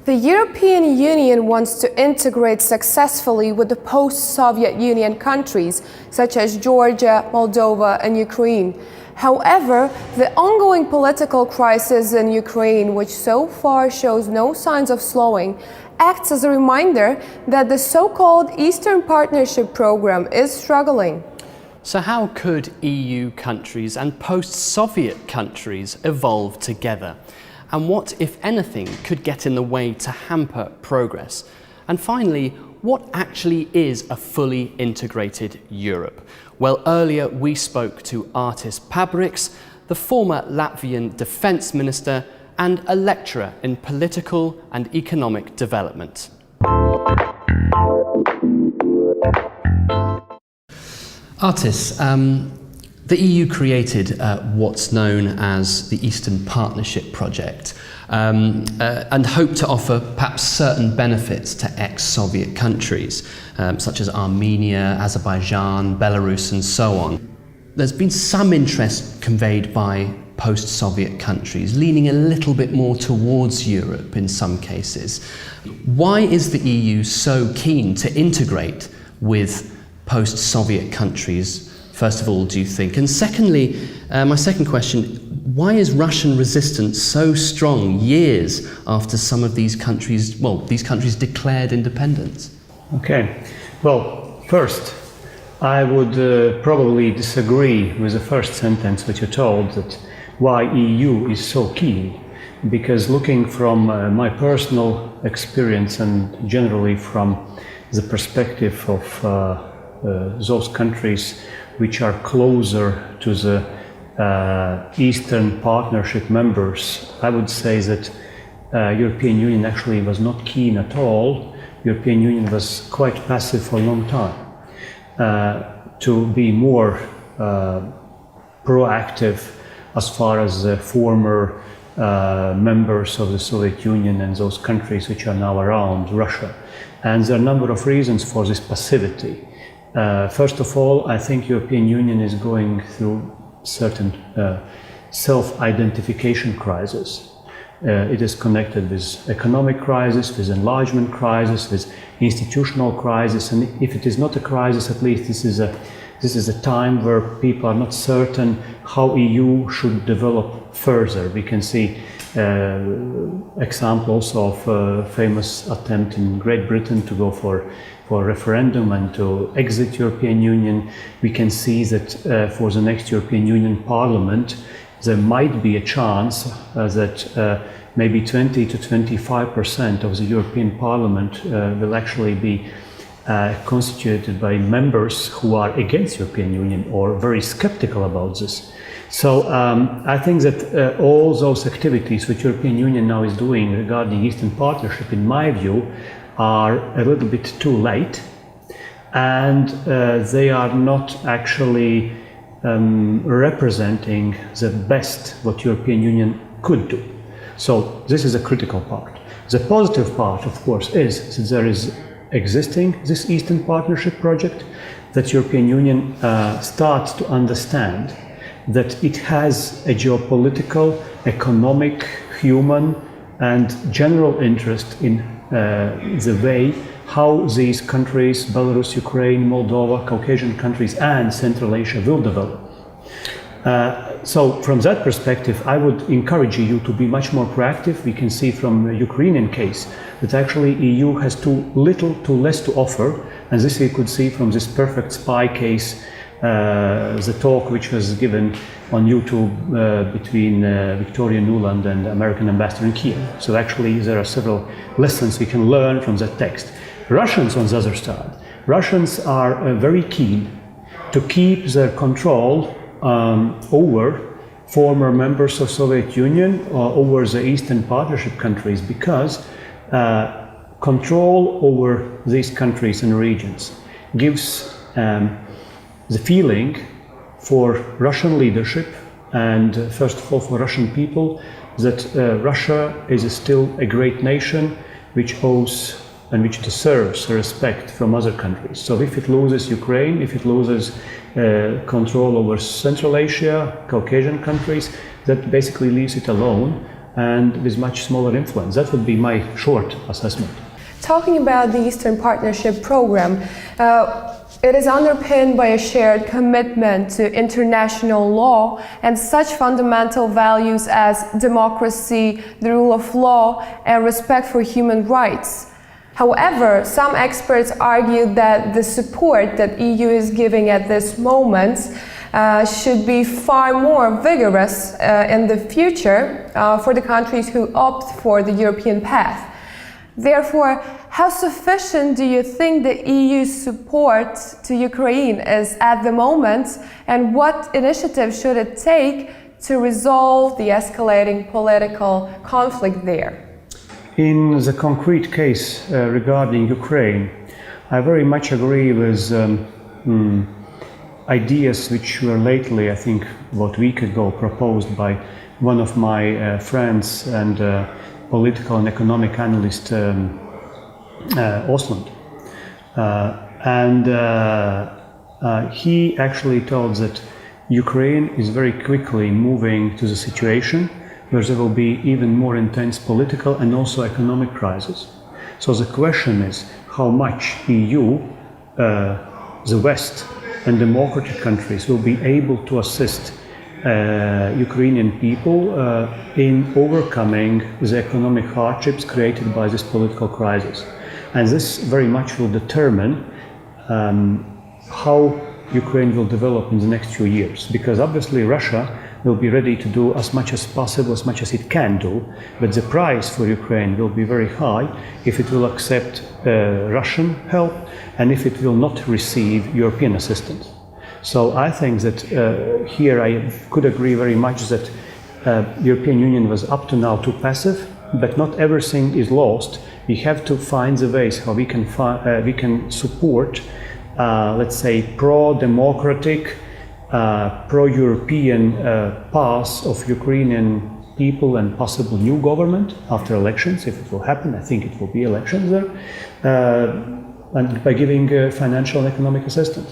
The European Union wants to integrate successfully with the post-Soviet Union countries such as Georgia, Moldova and Ukraine. However, the ongoing political crisis in Ukraine, which so far shows no signs of slowing, acts as a reminder that the so-called Eastern Partnership program is struggling. So how could EU countries and post-Soviet countries evolve together? And what, if anything, could get in the way to hamper progress? And finally, what actually is a fully integrated Europe? Well, earlier we spoke to Artis Pabriks, the former Latvian Defence Minister and a lecturer in political and economic development. Artis, the EU created what's known as the Eastern Partnership Project and hoped to offer perhaps certain benefits to ex-Soviet countries, such as Armenia, Azerbaijan, Belarus and so on. There's been some interest conveyed by post-Soviet countries, leaning a little bit more towards Europe in some cases. Why is the EU so keen to integrate with post-Soviet countries? First of all, do you think? And secondly, my second question, why is Russian resistance so strong years after some of these countries, these countries declared independence? Okay, well, first, I would probably disagree with the first sentence which you told, that why EU is so keen. Because looking from my personal experience and generally from the perspective of those countries which are closer to the Eastern Partnership members, I would say that European Union actually was not keen at all. European Union was quite passive for a long time. To be more proactive as far as the former members of the Soviet Union and those countries which are now around Russia. And there are a number of reasons for this passivity. First of all, I think European Union is going through certain self-identification crisis. It is connected with economic crisis, with enlargement crisis, with institutional crisis, and if it is not a crisis, at least this is a time where people are not certain how EU should develop further. We can see examples of a famous attempt in Great Britain to go for a referendum and to exit European Union. We can see that for the next European Union Parliament there might be a chance that maybe 20 to 25% of the European Parliament will actually be constituted by members who are against European Union or very skeptical about this. So I think that all those activities which European Union now is doing regarding Eastern Partnership, in my view, are a little bit too late, and they are not actually representing the best what European Union could do. So this is a critical part. The positive part, of course, is that there is existing this Eastern Partnership project, that European Union starts to understand that it has a geopolitical, economic, human and general interest in the way how these countries, Belarus, Ukraine, Moldova, Caucasian countries and Central Asia will develop. So from that perspective, I would encourage EU to be much more proactive. We can see from the Ukrainian case that actually EU has too less to offer, and this we could see from this perfect spy case, the talk which was given on YouTube between Victoria Nuland and the American ambassador in Kiev. So actually there are several lessons we can learn from that text. Russians, on the other side, Russians are very keen to keep their control over former members of Soviet Union or over the Eastern Partnership countries, because control over these countries and regions gives the feeling for Russian leadership and first of all for Russian people that Russia is still a great nation which owes and which deserves respect from other countries. So if it loses Ukraine, if it loses control over Central Asia, Caucasian countries, that basically leaves it alone and with much smaller influence. That would be my short assessment. Talking about the Eastern Partnership Program, it is underpinned by a shared commitment to international law and such fundamental values as democracy, the rule of law, and respect for human rights. However, some experts argue that the support that EU is giving at this moment should be far more vigorous in the future for the countries who opt for the European path. Therefore, how sufficient do you think the EU's support to Ukraine is at the moment, and what initiatives should it take to resolve the escalating political conflict there? In the concrete case regarding Ukraine, I very much agree with ideas which were lately, I think about a week ago, proposed by one of my friends and political and economic analyst Osland. He actually told that Ukraine is very quickly moving to the situation where there will be even more intense political and also economic crisis. So the question is how much EU, the West and democratic countries will be able to assist Ukrainian people in overcoming the economic hardships created by this political crisis. And this very much will determine how Ukraine will develop in the next few years. Because obviously Russia will be ready to do as much as possible, as much as it can do, but the price for Ukraine will be very high if it will accept Russian help and if it will not receive European assistance. So I think that here I could agree very much that European Union was up to now too passive, but not everything is lost. We have to find the ways how we can support, let's say, pro-democratic, pro-European path of Ukrainian people and possible new government after elections, if it will happen. I think it will be elections there, and by giving financial and economic assistance.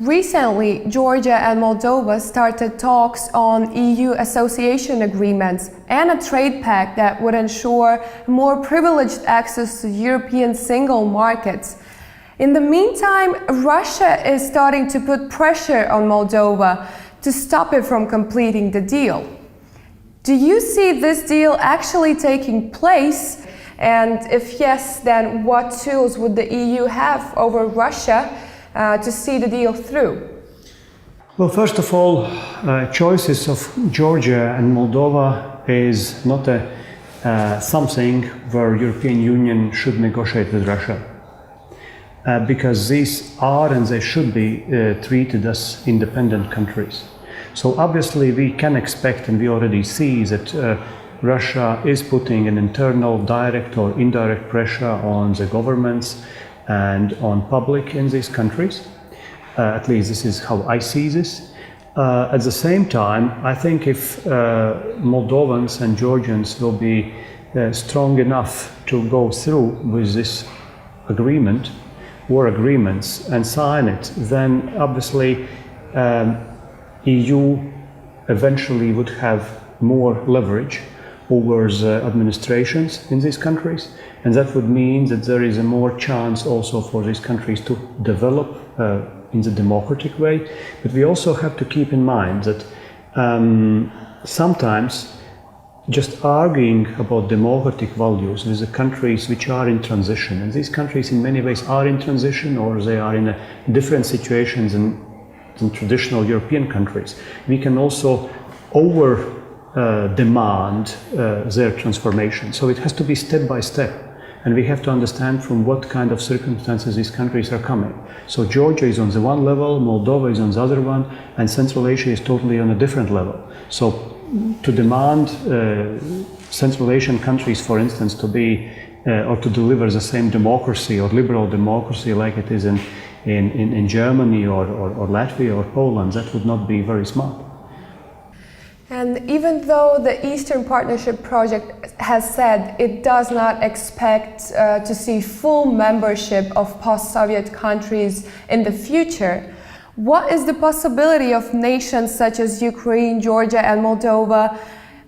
Recently, Georgia and Moldova started talks on EU association agreements and a trade pact that would ensure more privileged access to European single markets. In the meantime, Russia is starting to put pressure on Moldova to stop it from completing the deal. Do you see this deal actually taking place? And if yes, then what tools would the EU have over Russia to see the deal through? Well, first of all, choices of Georgia and Moldova is not something where European Union should negotiate with Russia. Because these are and they should be treated as independent countries. So obviously we can expect, and we already see, that Russia is putting an internal direct or indirect pressure on the governments and on public in these countries. At least this is how I see this. At the same time, I think if Moldovans and Georgians will be strong enough to go through with this agreement, war agreements, and sign it, then obviously EU eventually would have more leverage over the administrations in these countries, and that would mean that there is a more chance also for these countries to develop in the democratic way. But we also have to keep in mind that sometimes just arguing about democratic values with the countries which are in transition, and these countries in many ways are in transition or they are in different situations than traditional European countries, we can also demand their transformation. So it has to be step by step, and we have to understand from what kind of circumstances these countries are coming. So Georgia is on the one level, Moldova is on the other one, and Central Asia is totally on a different level. So to demand Central Asian countries, for instance, to be or to deliver the same democracy or liberal democracy like it is in Germany or Latvia or Poland, that would not be very smart. And even though the Eastern Partnership project has said it does not expect to see full membership of post-Soviet countries in the future. What is the possibility of nations such as Ukraine, Georgia, and Moldova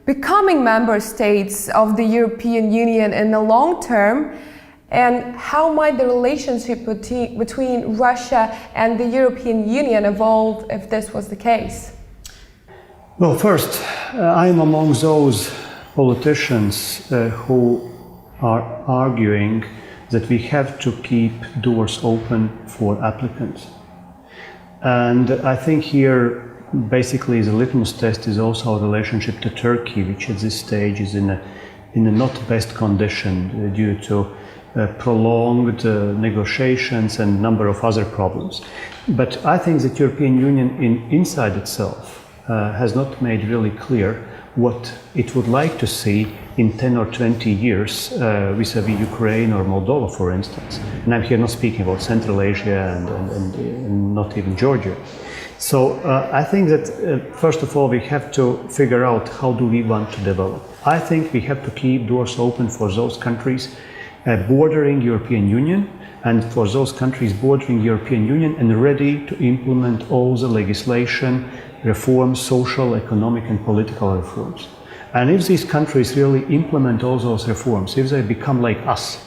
becoming member states of the European Union in the long term? And how might the relationship between Russia and the European Union evolve if this was the case? Well, first, I am among those politicians who are arguing that we have to keep doors open for applicants. And I think here, basically, the litmus test is also a relationship to Turkey, which at this stage is in a not best condition due to prolonged negotiations and a number of other problems. But I think that European Union inside itself has not made really clear what it would like to see in 10 or 20 years vis-à-vis Ukraine or Moldova, for instance. And I'm here not speaking about Central Asia and not even Georgia. So I think that first of all we have to figure out how do we want to develop. I think we have to keep doors open for those countries bordering European Union and for those countries bordering European Union and ready to implement all the legislation, reforms, social, economic and political reforms. And if these countries really implement all those reforms, if they become like us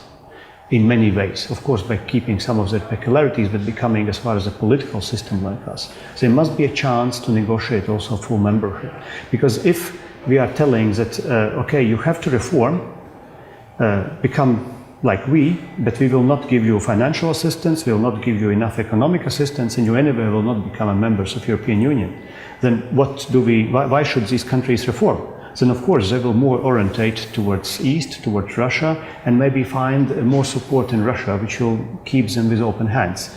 in many ways, of course by keeping some of their peculiarities, but becoming as far as a political system like us, there must be a chance to negotiate also full membership. Because if we are telling that, okay, you have to reform, become like we, but we will not give you financial assistance, we will not give you enough economic assistance, and you anyway will not become members of European Union, then why should these countries reform? Then of course they will more orientate towards East, towards Russia, and maybe find more support in Russia, which will keep them with open hands.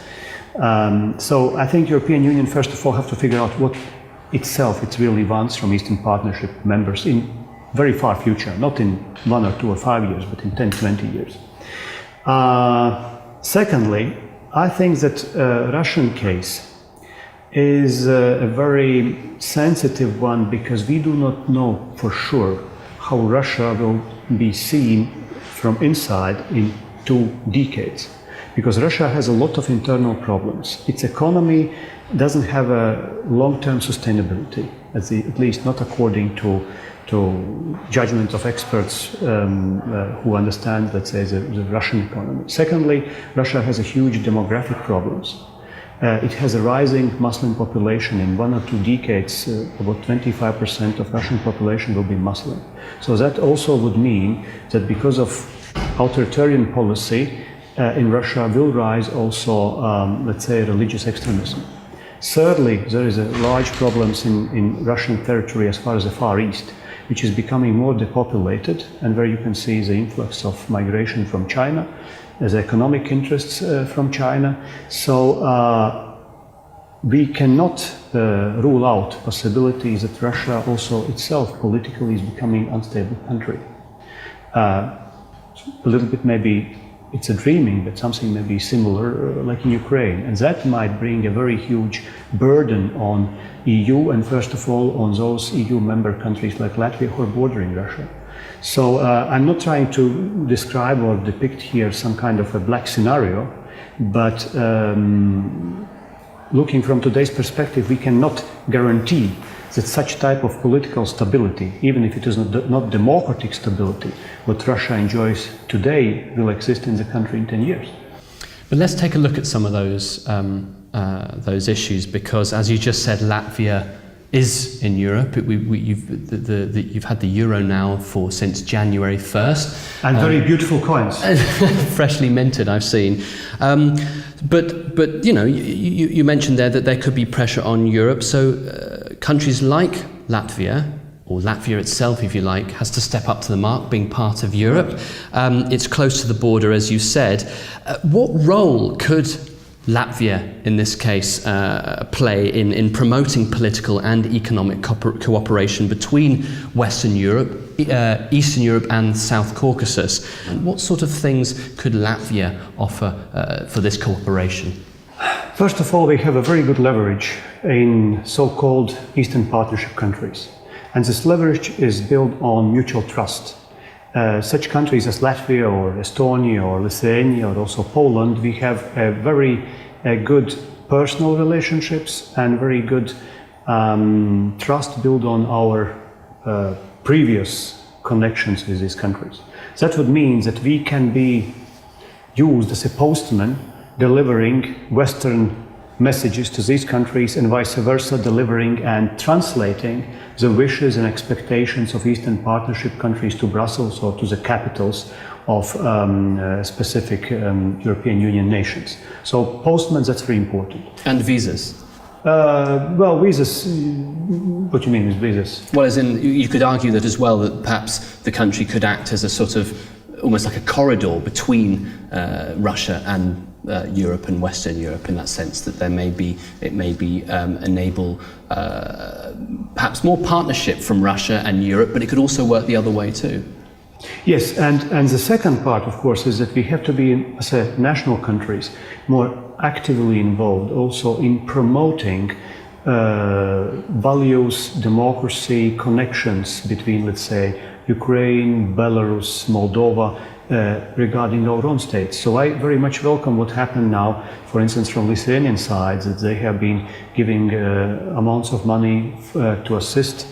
So I think European Union first of all have to figure out what itself it really wants from Eastern Partnership members in very far future, not in 1 or 2 or 5 years, but in 10, 20 years. Secondly, I think that Russian case is a very sensitive one because we do not know for sure how Russia will be seen from inside in 2 decades. Because Russia has a lot of internal problems. Its economy doesn't have a long-term sustainability, at least not according to judgment of experts who understand, let's say, the Russian economy. Secondly, Russia has a huge demographic problems. It has a rising Muslim population. In 1 or 2 decades, about 25% of Russian population will be Muslim. So that also would mean that because of authoritarian policy in Russia will rise also, let's say, religious extremism. Thirdly, there is a large problems in Russian territory as far as the Far East, which is becoming more depopulated, and where you can see the influx of migration from China, as economic interests from China. So we cannot rule out possibilities that Russia also itself politically is becoming an unstable country. A little bit maybe it's a dreaming, but something maybe similar like in Ukraine. And that might bring a very huge burden on EU and first of all on those EU member countries like Latvia who are bordering Russia. So I'm not trying to describe or depict here some kind of a black scenario, but looking from today's perspective, we cannot guarantee that such type of political stability, even if it is not democratic stability, what Russia enjoys today will exist in the country in 10 years. But let's take a look at some of those issues, because as you just said, Latvia is in Europe. You've had the euro now since January 1st. And very beautiful coins. Freshly minted, I've seen. But you know, you mentioned there that there could be pressure on Europe. So countries like Latvia, or Latvia itself, if you like, has to step up to the mark, being part of Europe. It's close to the border, as you said. What role could Latvia, in this case, play in promoting political and economic cooperation between Western Europe, Eastern Europe and South Caucasus? What sort of things could Latvia offer for this cooperation? First of all, we have a very good leverage in so-called Eastern Partnership countries. And this leverage is built on mutual trust. such countries as Latvia or Estonia or Lithuania or also Poland, we have very good personal relationships and very good trust built on our previous connections with these countries. That would mean that we can be used as a postman delivering Western messages to these countries and vice versa, delivering and translating the wishes and expectations of Eastern Partnership countries to Brussels or to the capitals of specific European Union nations. So postmen, that's very important. And visas? Well, visas, what do you mean with visas? Well, as in, you could argue that as well, that perhaps the country could act as a sort of, almost like a corridor between Russia and Europe and Western Europe, in that sense, that it may enable perhaps more partnership from Russia and Europe, but it could also work the other way too. Yes, and the second part, of course, is that we have to be, as national countries, more actively involved also in promoting values, democracy, connections between, let's say, Ukraine, Belarus, Moldova, regarding our own states. So I very much welcome what happened now, for instance, from Lithuanian side, that they have been giving amounts of money to assist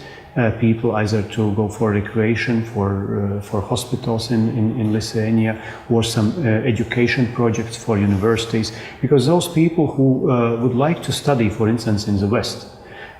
people either to go for recreation, for hospitals in Lithuania, or some education projects for universities, because those people who would like to study, for instance, in the West,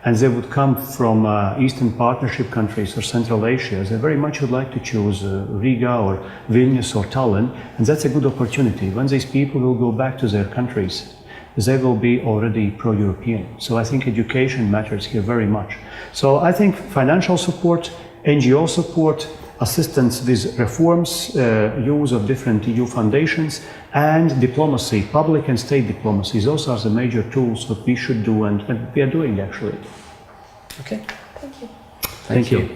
and they would come from Eastern Partnership countries or Central Asia, they very much would like to choose Riga or Vilnius or Tallinn, and that's a good opportunity. When these people will go back to their countries, they will be already pro-European. So I think education matters here very much. So I think financial support, NGO support, assistance with reforms, use of different EU foundations, and diplomacy, public and state diplomacy. Those are the major tools that we should do, and we are doing actually. Okay. Thank you. Thank you.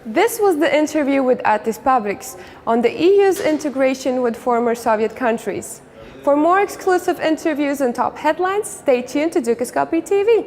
This was the interview with Artis Pabriks on the EU's integration with former Soviet countries. For more exclusive interviews and top headlines, stay tuned to Dukascopy TV.